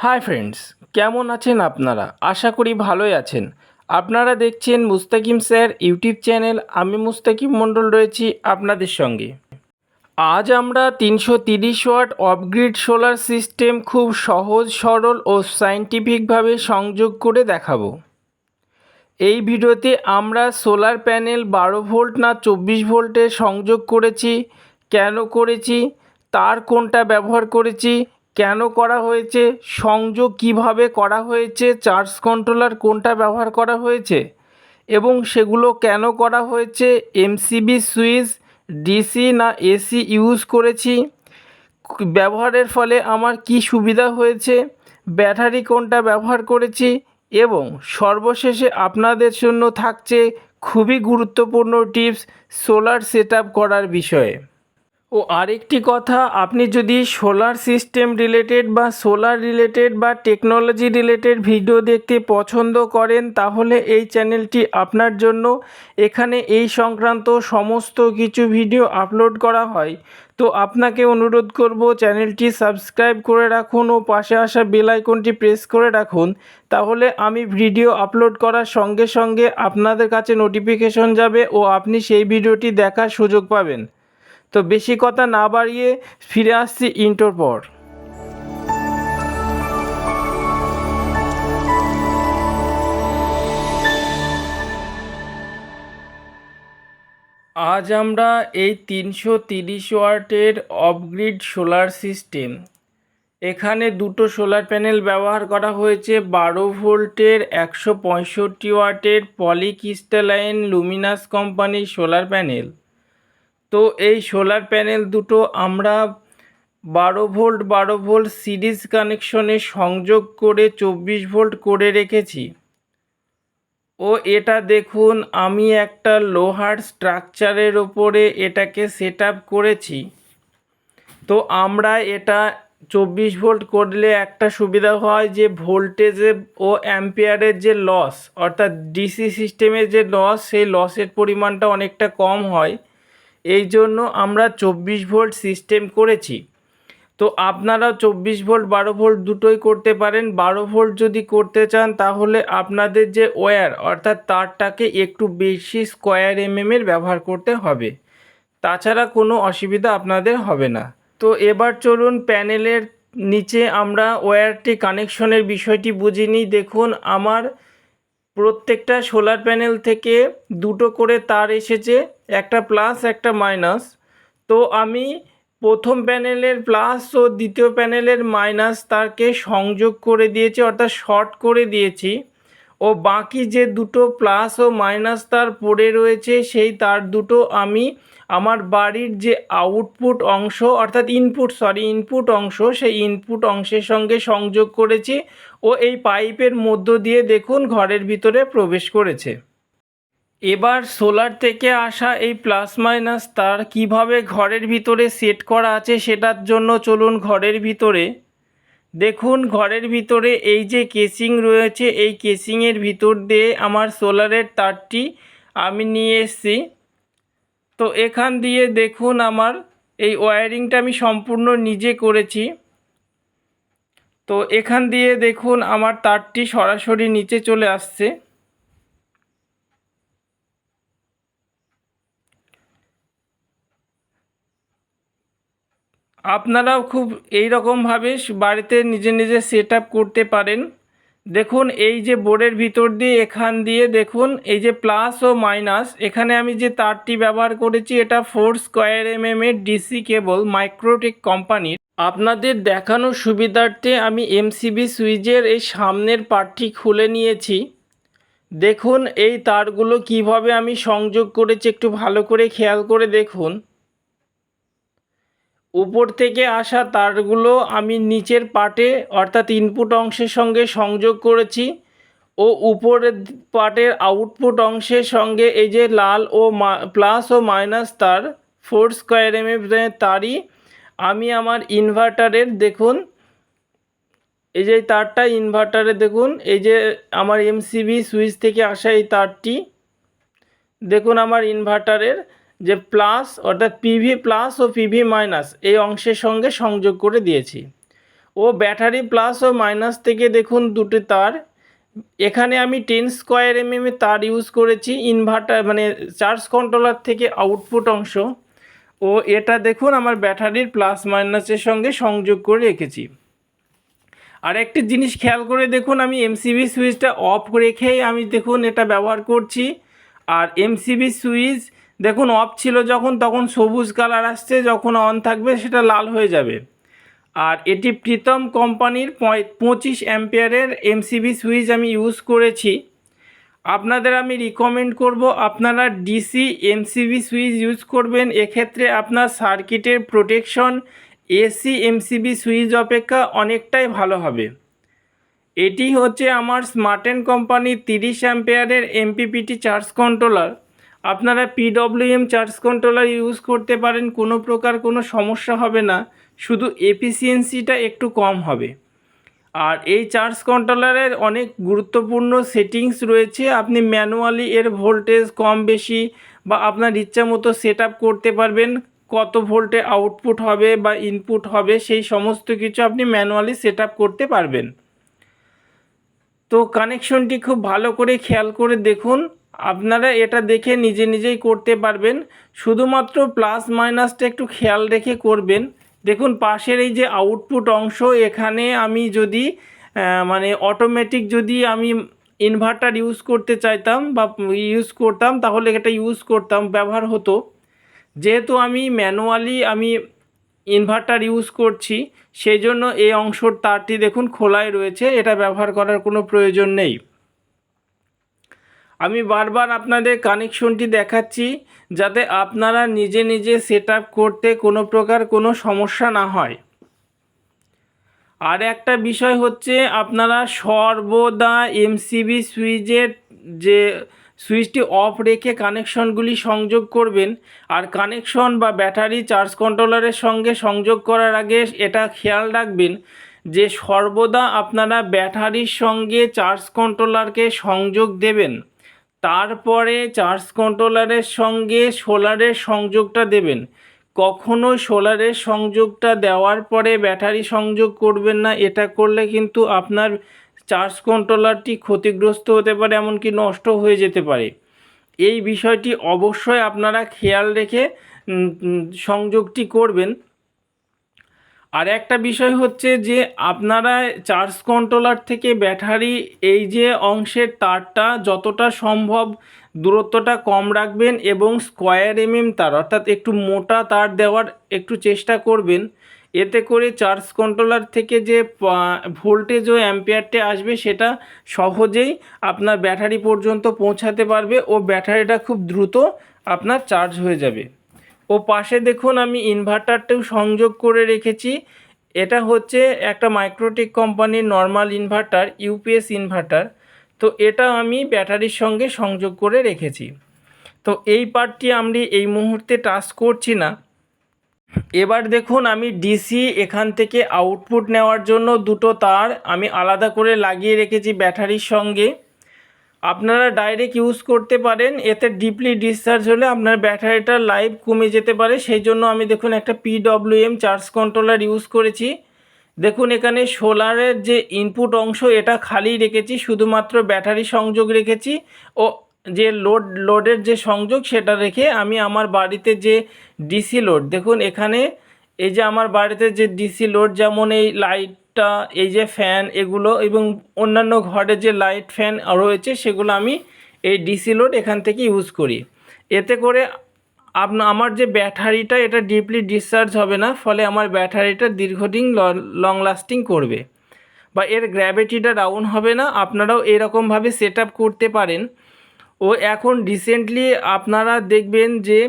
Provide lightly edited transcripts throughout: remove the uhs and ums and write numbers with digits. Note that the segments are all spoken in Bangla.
হাই ফ্রেন্ডস, কেমন আছেন আপনারা? আশা করি ভালোই আছেন। আপনারা দেখছেন মুস্তাকিম স্যার ইউটিউব চ্যানেল। আমি মুস্তাকিম মণ্ডল রয়েছি আপনাদের সঙ্গে। আজ আমরা 330 ওয়াট অফগ্রিড সোলার সিস্টেম খুব সহজ সরল ও সায়েন্টিফিকভাবে সংযোগ করে দেখাবো। এই ভিডিওতে আমরা সোলার প্যানেল 12 ভোল্ট না 24 ভোল্টে সংযোগ করেছি, কেন করেছি, তার কোনটা ব্যবহার করেছি, কেন করা হয়েছে, সংযোগ কিভাবে করা হয়েছে, চার্জ কন্ট্রোলার কোনটা ব্যবহার করা হয়েছে এবং সেগুলো কেন করা হয়েছে, এমসিবি সুইচ ডিসি না এসি ইউজ করেছি, ব্যবহারের ফলে আমার কি সুবিধা হয়েছে, ব্যাটারি কোনটা ব্যবহার করেছি এবং সর্বশেষে আপনাদের জন্য থাকছে খুবই গুরুত্বপূর্ণ টিপস সোলার সেটআপ করার বিষয়ে। ও আরেকটি কথা, আপনি যদি সোলার সিস্টেম রিলেটেড বা সোলার রিলেটেড বা টেকনোলজি রিলেটেড ভিডিও দেখতে পছন্দ করেন তাহলে এই চ্যানেলটি আপনার জন্য। এখানে এই সংক্রান্ত সমস্ত কিছু ভিডিও আপলোড করা হয়। তো আপনাকে অনুরোধ করব চ্যানেলটি সাবস্ক্রাইব করে রাখুন ও পাশে আসা বেল আইকনটি প্রেস করে রাখুন। তাহলে আমি ভিডিও আপলোড করার সঙ্গে সঙ্গে আপনাদের কাছে নোটিফিকেশন যাবে ও আপনি সেই ভিডিওটি দেখার সুযোগ পাবেন। তো বেশি কথা না বাড়িয়ে ফিরে আসছি ইন্টোর পর। আজ আমরা এই 330 ওয়াটের অফগ্রিড সোলার সিস্টেম, এখানে দুটো সোলার প্যানেল ব্যবহার করা হয়েছে। 12 ভোল্টের 165 ওয়াটের পলিক্রিস্টালাইন লুমিনাস কোম্পানির সোলার প্যানেল। তো এই সোলার প্যানেল দুটো আমরা 12 ভোল্ট সিরিজ কানেকশনে সংযোগ করে 24 ভোল্ট করে রেখেছি। ও এটা দেখুন, আমি একটা লোহার স্ট্রাকচারের ওপরে এটাকে সেট আপ করেছি। তো আমরা এটা 24 ভোল্ট করলে একটা সুবিধা হয় যে ভোল্টেজে ও অ্যাম্পিয়ারের যে লস, অর্থাৎ ডিসি সিস্টেমের যে লস, সেই লসের পরিমাণটা অনেকটা কম হয়। এই জন্য আমরা 24 ভোল্ট সিস্টেম করেছি। তো আপনারাও 24 ভোল্ট 12 ভোল্ট দুটোই করতে পারেন। 12 ভোল্ট যদি করতে চান তাহলে আপনাদের যে ওয়্যার অর্থাৎ তারটাকে একটু বেশি স্কোয়ার এর ব্যবহার করতে হবে, তাছাড়া কোনো অসুবিধা আপনাদের হবে না। তো এবার চলুন প্যানেলের নিচে আমরা ওয়্যারটি কানেকশনের বিষয়টি বুঝে নিই। দেখুন, আমার প্রত্যেকটা সোলার প্যানেল থেকে দুটো করে তার এসেছে, একটা প্লাস একটা মাইনাস। তো আমি প্রথম প্যানেলের প্লাস ও দ্বিতীয় প্যানেলের মাইনাস তারকে সংযোগ করে দিয়েছি, অর্থাৎ শর্ট করে দিয়েছি। ও বাকি যে দুটো প্লাস ও মাইনাস তার পড়ে রয়েছে সেই তার দুটো আমি আমার বাড়ির যে আউটপুট অংশ অর্থাৎ ইনপুট অংশ, সেই ইনপুট অংশের সঙ্গে সংযোগ করেছি ও এই পাইপের মধ্য দিয়ে দেখুন ঘরের ভিতরে প্রবেশ করেছে। এবার সোলার থেকে আসা এই প্লাস মাইনাস তার কিভাবে ঘরের ভিতরে সেট করা আছে সেটার জন্য চলুন ঘরের ভিতরে। দেখুন, ঘরের ভিতরে এই যে কেসিং রয়েছে, এই কেসিংয়ের ভিতর দিয়ে আমার সোলারের তারটি আমি নিয়ে এসেছি। তো এখান দিয়ে দেখুন আমার এই ওয়্যারিংটা আমি সম্পূর্ণ নিজে করেছি। তো এখান দিয়ে দেখুন আমার তারটি সরাসরি নিচে চলে আসছে। আপনারাও খুব এই রকমভাবে বাড়িতে নিজে নিজে সেট আপ করতে পারেন। দেখুন, এই যে বোর্ডের ভিতর দিয়ে এখান দিয়ে দেখুন এই যে প্লাস ও মাইনাস, এখানে আমি যে তারটি ব্যবহার করেছি এটা 4 স্কোয়ার এর ডিসি কেবল মাইক্রোটেক কোম্পানির। আপনাদের দেখানোর সুবিধার্থে আমি এমসিবি সুইচের এই সামনের পার্টটি খুলে নিয়েছি। দেখুন এই তারগুলো কিভাবে আমি সংযোগ করেছি একটু ভালো করে খেয়াল করে দেখুন। উপর থেকে আসা তারগুলো আমি নিচের পার্টে অর্থাৎ ইনপুট অংশের সঙ্গে সংযোগ করেছি ও উপরের পার্টের আউটপুট অংশের সঙ্গে এই যে লাল ও প্লাস ও মাইনাস তার 4 স্কোয়ার এর তারই আমি আমার ইনভার্টারের দেখুন এই যে তারটা ইনভার্টারে দেখুন এই যে আমার এমসিবি সুইচ থেকে আসা এই তারটি দেখুন আমার ইনভার্টারের যে প্লাস অর্থাৎ পিভি প্লাস ও পিভি মাইনাস এই অংশের সঙ্গে সংযোগ করে দিয়েছি। ও ব্যাটারি প্লাস ও মাইনাস থেকে দেখুন দুটি তার, এখানে আমি 10 স্কোয়ার mm এর তার ইউজ করেছি ইনভার্টার মানে চার্জ কন্ট্রোলার থেকে আউটপুট অংশ, ও এটা দেখুন আমার ব্যাটারির প্লাস মাইনাসের সঙ্গে সংযোগ করে রেখেছি। আর একটি জিনিস খেয়াল করে দেখুন, আমি এমসিবি সুইচটা অফ রেখেই আমি দেখুন এটা ব্যবহার করছি। আর এমসিবি সুইচ দেখুন অফ ছিল যখন, তখন সবুজ কালার আসছে, যখন অন থাকবে সেটা লাল হয়ে যাবে। আর এটি প্রীতম কোম্পানির 25 অ্যাম্পিয়ারের এমসিবি সুইচ আমি ইউজ করেছি। আপনাদের আমি রিকমেন্ড করব আপনারা ডিসি এমসিবি সুইচ ইউজ করবেন, এক্ষেত্রে আপনার সার্কিটের প্রোটেকশন এসি এমসিবি সুইচ অপেক্ষা অনেকটাই ভালো হবে। এটি হচ্ছে আমার স্মার্টেন কোম্পানির 30 অ্যাম্পিয়ারের এমপিপিটি চার্জ কন্ট্রোলার। আপনারা পিডব্লিউএম চার্জ কন্ট্রোলার ইউজ করতে পারেন, কোনো প্রকার কোনো সমস্যা হবে না, শুধু এফিসিয়েন্সিটা একটু কম হবে। আর এই চার্জ কন্ট্রোলারের অনেক গুরুত্বপূর্ণ সেটিংস রয়েছে, আপনি ম্যানুয়ালি এর ভোল্টেজ কম বেশি বা আপনার ইচ্ছা মতো সেট আপ করতে পারবেন, কত ভোল্টে আউটপুট হবে বা ইনপুট হবে সেই সমস্ত কিছু আপনি ম্যানুয়ালি সেট আপ করতে পারবেন। তো কানেকশনটি খুব ভালো করে খেয়াল করে দেখুন, আপনারা এটা দেখে নিজে নিজেই করতে পারবেন, শুধুমাত্র প্লাস মাইনাসটা একটু খেয়াল রেখে করবেন। দেখুন পাশের এই যে আউটপুট অংশ, এখানে আমি যদি মানে অটোমেটিক যদি আমি ইনভার্টার ইউজ করতে চাইতাম বা ইউজ করতাম তাহলে এটা ইউজ করতাম, ব্যবহার হতো। যেহেতু আমি ম্যানুয়ালি আমি ইনভার্টার ইউজ করছি সেই জন্য এই অংশর তারটি দেখুন খোলাই রয়েছে, এটা ব্যবহার করার কোনো প্রয়োজন নেই। আমি বারবার আপনাদের কানেকশনটি দেখাচ্ছি যাতে আপনারা নিজে নিজে সেট আপ করতে কোনো প্রকার কোনো সমস্যা না হয়। আর একটা বিষয় হচ্ছে আপনারা সর্বদা এমসিবি সুইচের যে সুইচটি অফ রেখে কানেকশনগুলি সংযোগ করবেন। আর কানেকশন বা ব্যাটারি চার্জ কন্ট্রোলারের সঙ্গে সংযোগ করার আগে এটা খেয়াল রাখবেন যে সর্বদা আপনারা ব্যাটারির সঙ্গে চার্জ কন্ট্রোলারকে সংযোগ দেবেন, তারপরে চার্জ কন্ট্রোলারের সঙ্গে সোলারের সংযোগটা দেবেন। কখনো সোলারের সংযোগটা দেওয়ার পরে ব্যাটারি সংযোগ করবেন না, এটা করলে কিন্তু আপনার চার্জ কন্ট্রোলারটি ক্ষতিগ্রস্ত হতে পারে, এমনকি নষ্ট হয়ে যেতে পারে। এই বিষয়টি অবশ্যই আপনারা খেয়াল রেখে সংযোগটি করবেন। আর একটা বিষয় হচ্ছে যে আপনারা চার্জ কন্ট্রোলার থেকে ব্যাটারি এই যে অংশের তারটা যতটা সম্ভব দূরত্বটা কম রাখবেন এবং স্কোয়ার তার অর্থাৎ একটু মোটা তার দেওয়ার একটু চেষ্টা করবেন। এতে করে চার্জ কন্ট্রোলার থেকে যে ভোল্টেজ ও অ্যাম্পিয়ারটা আসবে সেটা সহজেই আপনার ব্যাটারি পর্যন্ত পৌঁছাতে পারবে ও ব্যাটারিটা খুব দ্রুত আপনার চার্জ হয়ে যাবে। ও পাশে দেখুন আমি ইনভার্টারটাও সংযোগ করে রেখেছি, এটা হচ্ছে একটা মাইক্রোটেক কোম্পানির নর্মাল ইনভার্টার, ইউপিএস ইনভার্টার। তো এটা আমি ব্যাটারির সঙ্গে সংযোগ করে রেখেছি। তো এই পার্টটি আমি এই মুহূর্তে টাচ করছি না। এবার দেখুন আমি ডিসি এখান থেকে আউটপুট নেওয়ার জন্য দুটো তার আমি আলাদা করে লাগিয়ে রেখেছি ব্যাটারির সঙ্গে। আপনারা ডাইরেক্ট ইউজ করতে পারেন, এতে ডিপলি ডিসচার্জ হলে আপনার ব্যাটারিটার লাইফ কমে যেতে পারে, সেই জন্য আমি দেখুন একটা পিডব্লিউএম চার্জ কন্ট্রোলার ইউজ করেছি। দেখুন এখানে সোলারের যে ইনপুট অংশ এটা খালি রেখেছি, শুধুমাত্র ব্যাটারি সংযোগ রেখেছি ও যে লোডের যে সংযোগ সেটা রেখে আমি আমার বাড়িতে যে ডিসি লোড দেখুন এখানে এই যে আমার বাড়িতে যে ডিসি লোড যেমন এই লাইটটা এই যে ফ্যান এগুলো এবং অন্যান্য ঘরে যে লাইট ফ্যান রয়েছে সেগুলো আমি এই ডিসি লোড এখান থেকে ইউজ করি। এতে করে আমার যে ব্যাটারিটা এটা ডিপলি ডিসচার্জ হবে না, ফলে আমার ব্যাটারিটা দীর্ঘদিন লং লাস্টিং করবে বা এর গ্র্যাভিটিটা ডাউন হবে না। আপনারাও এরকমভাবে সেট আপ করতে পারেন। ও এখন রিসেন্টলি আপনারা দেখবেন যে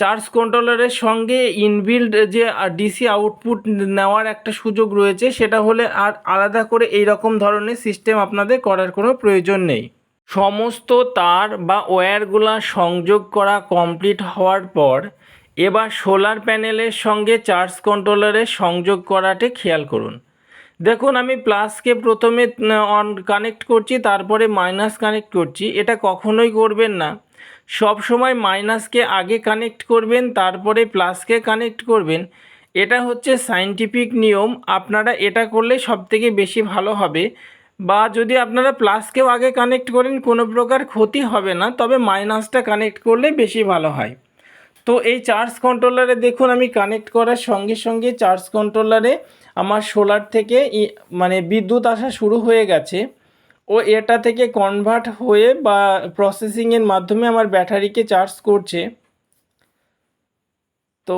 চার্জ কন্ট্রোলারের সঙ্গে ইনবিল্ড যে ডিসি আউটপুট নেওয়ার একটা সুযোগ রয়েছে, সেটা হলে আর আলাদা করে এই রকম ধরনের সিস্টেম আপনাদের করার কোনো প্রয়োজন নেই। সমস্ত তার বা ওয়্যারগুলো সংযোগ করা কমপ্লিট হওয়ার পর এবার সোলার প্যানেলের সঙ্গে চার্জ কন্ট্রোলারের সংযোগ করাটা খেয়াল করুন। দেখুন আমি প্লাসকে প্রথমে অন কানেক্ট করছি, তারপরে মাইনাস কানেক্ট করছি। এটা কখনোই করবেন না, সব সময় মাইনাসকে আগে কানেক্ট করবেন, তারপরে প্লাসকে কানেক্ট করবেন। এটা হচ্ছে সায়েন্টিফিক নিয়ম, আপনারা এটা করলে সবথেকে বেশি ভালো হবে। বা যদি আপনারা প্লাসকেও আগে কানেক্ট করেন কোনো প্রকার ক্ষতি হবে না, তবে মাইনাসটা কানেক্ট করলে বেশি ভালো হয়। তো এই চার্জ কন্ট্রোলারে দেখুন আমি কানেক্ট করার সঙ্গে সঙ্গে চার্জ কন্ট্রোলারে আমার সোলার থেকে মানে বিদ্যুৎ আসা শুরু হয়ে গেছে। ও এটা থেকে কনভার্ট হয়ে বা প্রসেসিংয়ের মাধ্যমে আমার ব্যাটারিকে চার্জ করছে। তো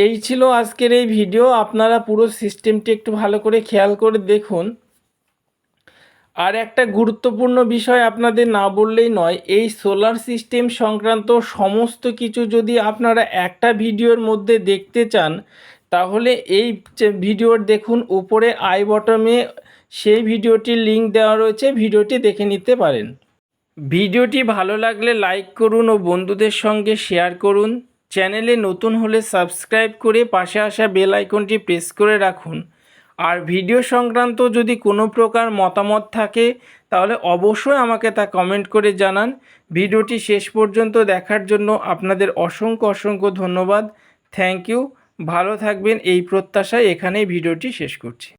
এই ছিল আজকের এই ভিডিও। আপনারা পুরো সিস্টেমটি একটু ভালো করে খেয়াল করে দেখুন। আর একটা গুরুত্বপূর্ণ বিষয় আপনাদের না বললেই নয়, এই সোলার সিস্টেম সংক্রান্ত সমস্ত কিছু যদি আপনারা একটা ভিডিওর মধ্যে দেখতে চান, তাহলে এই ভিডিওর দেখুন উপরে আই বটমে সেই ভিডিওটির লিঙ্ক দেওয়া রয়েছে, ভিডিওটি দেখে নিতে পারেন। ভিডিওটি ভালো লাগলে লাইক করুন ও বন্ধুদের সঙ্গে শেয়ার করুন। চ্যানেলে নতুন হলে সাবস্ক্রাইব করে পাশে আসা বেল আইকনটি প্রেস করে রাখুন। আর ভিডিও সংক্রান্ত যদি কোনো প্রকার মতামত থাকে তাহলে অবশ্যই আমাকে তা কমেন্ট করে জানান। ভিডিওটি শেষ পর্যন্ত দেখার জন্য আপনাদের অসংখ্য অসংখ্য ধন্যবাদ। Thank you. ভালো থাকবেন এই প্রত্যাশায় এখানেই ভিডিওটি শেষ করছি।